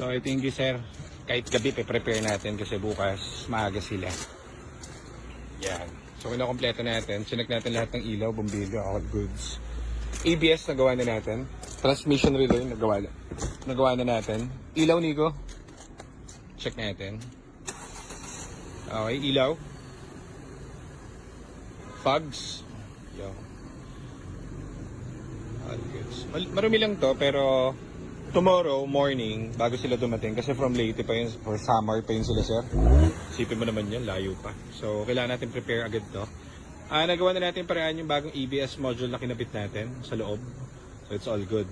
So ito yung sir, kahit gabi prepare natin kasi bukas maaga sila. Yan. So kinakompleto natin, sinek natin lahat ng ilaw, bombilyo, all goods. ABS nagawa na natin. Transmission relay nagawa na natin. Ilaw, Nico. Check natin. Okay, ilaw. Fogs. Yo. All goods. Marumi lang to pero tomorrow morning bago sila dumating kasi from Leyte pa yun, for summer pa yun sila sir. Isipin mo naman yan, layo pa. So kailangan natin prepare agad to. Nagawa na natin paraan yung bagong ABS module na kinabit natin sa loob. So it's all good.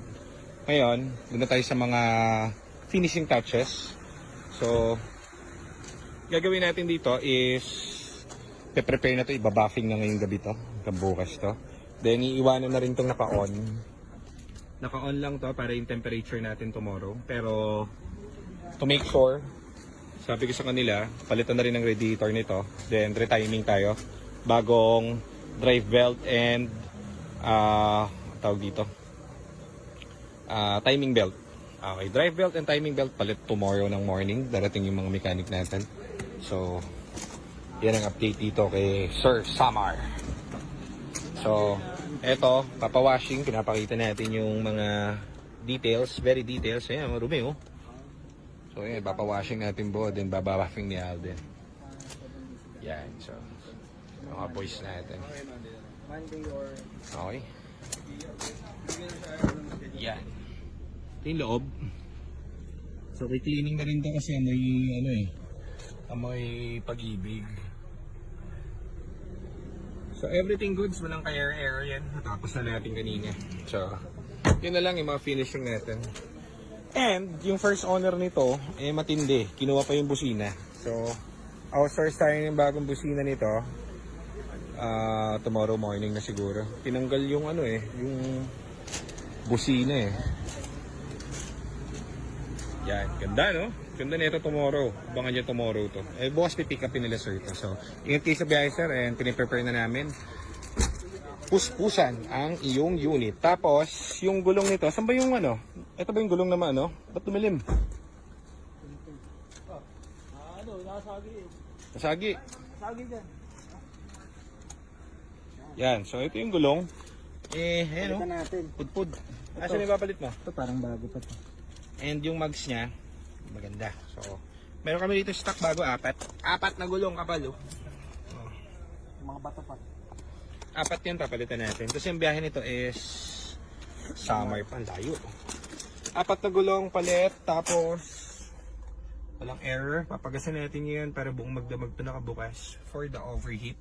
Ngayon, doon na tayo sa mga finishing touches. So gagawin natin dito is prepare na to, ibabuffing na ngayong gabi to, bukas to. Then iiwanan na rin tong naka-on. Naka-on lang to para yung temperature natin tomorrow. Pero to make sure, sabi ko sa kanila, palitan na rin ng radiator nito. Then retiming tayo. Bagong drive belt and tawag dito. Timing belt. Okay, drive belt and timing belt palit tomorrow ng morning. Darating yung mga mechanic natin. So, yan ang update dito kay Sir Samar. So, eto, papawashing, pinapakita natin yung mga details, very details. Ayan, marumi oh. So, ayan, papawashing natin buo, then babawashing ni Alden. Yan, so, mga boys natin. Okay. Yan. Ito yung loob. So, cleaning na rin to kasi amoy pag-ibig. So everything goods, walang ka-error yan. Natapos na natin kanina. So, yun na lang yung mga finishing natin. And, yung first owner nito, matindi. Kinuha pa yung busina. So, outsource tayo ng bagong busina nito. Tomorrow morning na siguro. Tinanggal yung yung busina Yan, ganda no? Ganda nito tomorrow. Abangan nyo tomorrow to. Bukas pipick upin nila sir ito. So, ingat kayo sa biyahe sir and piniprepare na namin. Puspusan ang iyong unit. Tapos, yung gulong nito, saan ba yung Ito ba yung gulong naman Ba't tumilim? Nasagi eh. Nasagi? Nasagi dyan. Yan, so ito yung gulong. Ayan Palitan natin. Pudpud. Asan yung ipapalit mo? Ito parang bago pa to. And yung mags niya, maganda. So, meron kami dito stock bago, apat na gulong kapal Mga bato pa. Apat yan papalitan natin. Kasi yung biyahe nito is summer pa, layo. Apat na gulong palit, tapos walang error. Papagasan natin yan para buong magdamag pa nakabukas for the overheat.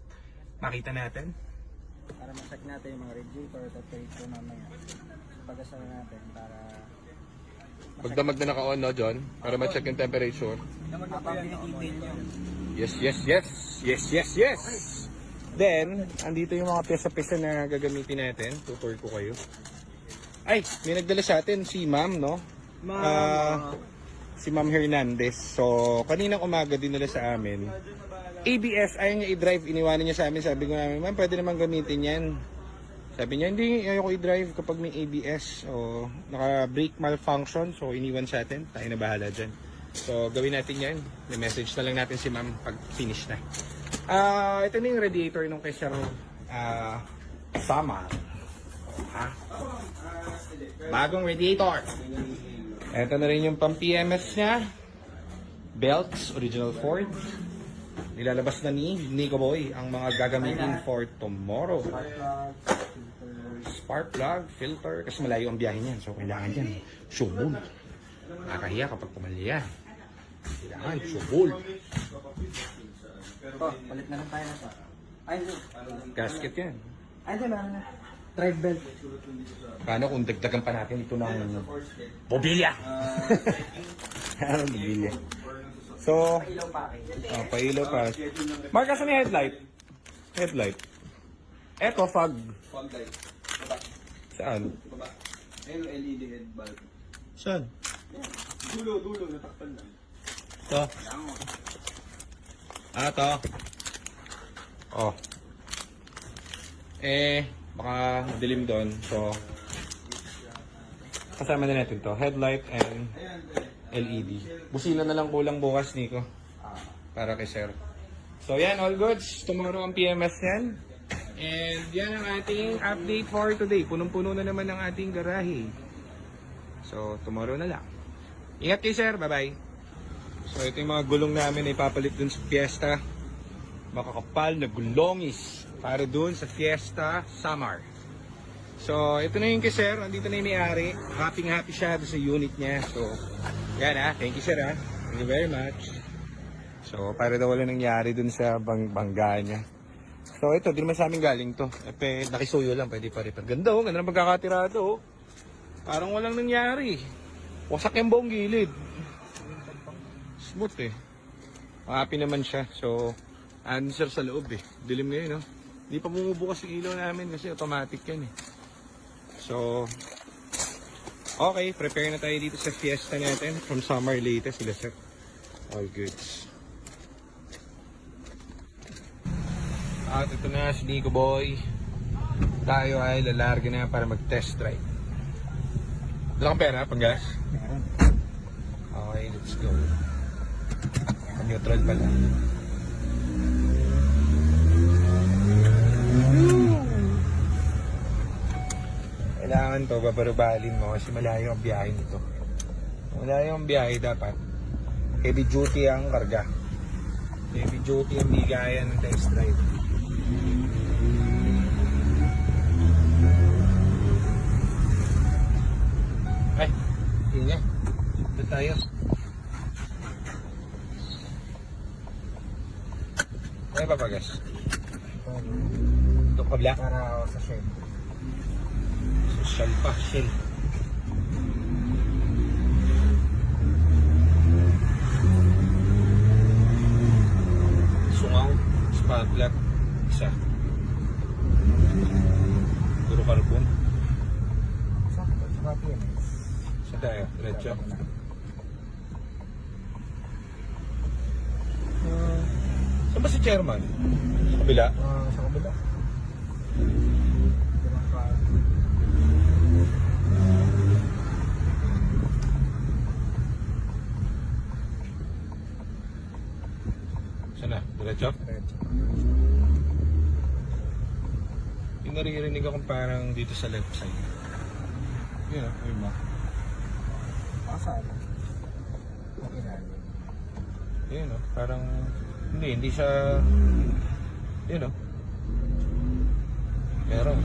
Makita natin. Para masak natin yung mga radiator at temperature mamaya. Pagasan natin para Magdamag na naka-on, no, John? Para ma-check yung temperature. habang email nyo. Yes, yes, yes! Yes, yes, yes! Then, andito yung mga pyesa-pyesa na gagamitin natin. Tutor ko kayo. Ay, may nagdala sa atin si Ma'am, no? Si Ma'am Hernandez. So, kaninang umaga din nila sa amin. ABS, ayaw niya i-drive. Iniwanan niya sa amin. Sabi ko namin, ma'am, pwede naman gamitin yan. Sabi niya, hindi, ayaw ko i-drive kapag may ABS. O, naka-brake malfunction. So, iniwan sa atin. Tayo na bahala dyan. So, gawin natin yan. May message na lang natin si ma'am pag finish na. Ito na yung radiator nung kay Sir Samar. Bagong radiator. Ito na rin yung pang-PMS niya. Belts, original Ford. Nilalabas na ni Nico Boy ang mga gagamitin for tomorrow. Spark plug, filter, kasi malayo ang biyahe niyan. So, kailangan yan. Subol. Nakakahiya kapag pumalya. Kailangan, subol. Palit na lang tayo na sa. Ay, Gasket yan. Ay, di ba? Drive belt. Paano kung dagdagan pa natin ito ng mobilya? Mobilya. So, pailaw pa. Mark, asan yung headlight? Headlight. Eto, fog. Fog light. Saan? Baba. Ayun yung LED head bulb. Saan? Dulo, natakpan lang. Ito. Ito. Oh. Baka madilim doon. So, kasama na natin to. Headlight and LED. Busina na lang kulang bukas, Nico. Para kay Sir. So yan, all goods. Tomorrow ang PMS yan. And yan ang ating update for today. Punong-puno na naman ang ating garahe. So tomorrow na lang. Ingat kayo, Sir. Bye-bye. So ito yung mga gulong namin na ipapalit dun sa Fiesta. Makakapal na gulongis para dun sa Fiesta Samar. So ito na yung kay Sir. Andito na yung may-ari. Happy siya doon sa unit niya. So yan thank you, Sir. Thank you very much. So para daw wala nangyari dun sa bangga niya. So ito, di naman sa amin galing to. Nakisuyo lang, pwede pa rin. Ganda ganda ng pagkakatirado. Parang walang nangyari. Wasak yung buong gilid. Smooth Happy naman siya. So, answer sa loob Dilim ngayon Hindi pa bumubukas yung ilaw namin kasi automatic yan So, okay. Prepare na tayo dito sa Fiesta natin. From Samar Leyte sila, Sir. All goods. At ito na si Nico Boy. Tayo ay lalarga na para mag-test drive. Wala kang pera, pang-gas? Meron. Okay, let's go. Neutral pala. Kailangan to, babarubalin mo kasi malayo ang biyahe nito. Malayo ang biyahe dapat. Heavy duty ang karga. Heavy duty ang bigayan ng test drive. Ay, hindi. Ito tayo. Ano ba pagas? Ito kabla? Para sa shell. Social pa, shell. Sungaw, spark plug, isa. Puro carbon. Sakto, saka PMS. Sa tayo, diretso. Saan ba si chairman? Sa kabila? Sa kabila. Saan na? Diretso? Yung naririnig akong parang dito sa left side. Yun yun ba? Saan? Yun parang hindi siya yun meron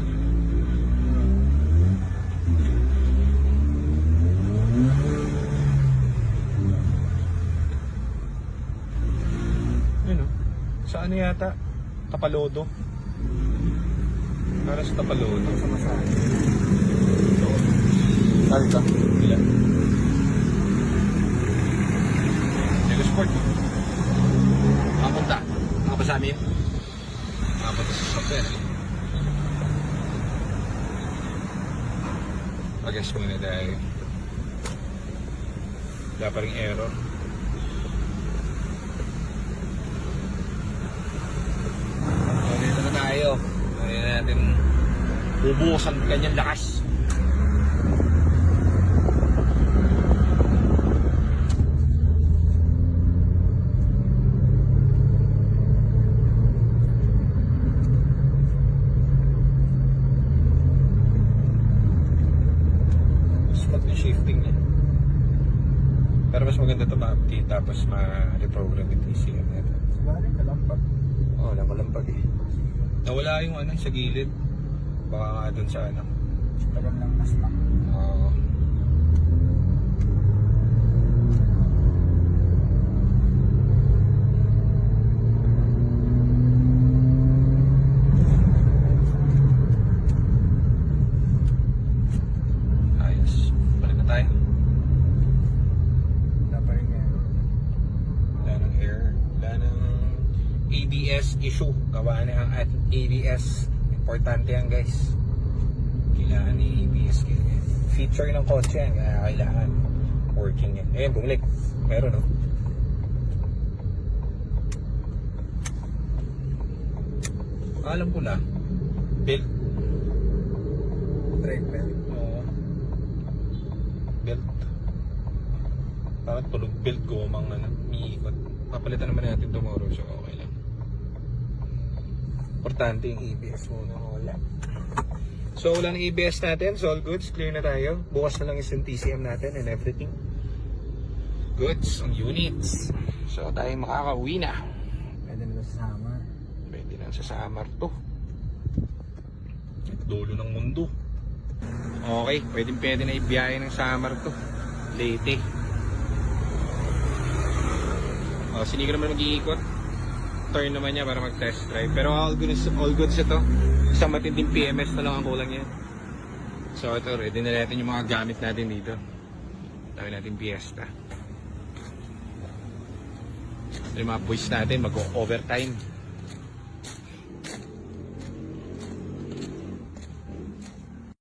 yun sa ano yata Tapalodo para sa Tapalodo Sa masahe. saan ka? Ilan? Sport Mapunta mga pa sa amin mapunta sa software pag-guess muna dahil wala pa rin error so dito na tayo hindi natin bubukasan kanyang lakas. Shifting niya. Pero mas maganda ito ma-update tapos ma-reprogram yung TCM natin. Sabari, kalampag. Oo, nakalampag Nawala yung sa gilid. Baka nga dun sa Tagal lang na-stuck. Oo. ABS issue. Gawa na ang ating ABS. Importante yan guys. Kailangan ni ABS. Feature ng kotse yan. Kaya kailangan working yan. Ayan, bumalik. Meron alam ko na. Belt. Brake belt. Oo. Belt. Parang tulog belt ko, mga umiikot. Papalitan naman natin tomorrow, so okay lang. Importante yung ABS muna, wala. So wala ng ABS natin, so all goods, clear na tayo. Bukas na lang is yung TCM natin and everything. Goods, ang units. So tayo makakauwi na. Pwede na sa summer. Pwede na sa summer to. Dulo ng mundo. Okay, pwede na ibiyahe ng summer to. Leyte. Sini ko naman mag-iikot. Turn naman niya para mag-test drive. Pero all goods ito. Isang matinding PMS na lang ang kulang niya. So ito, ready na natin yung mga gamit natin dito. Dami natin Fiesta. Yung mga boys natin mag-overtime.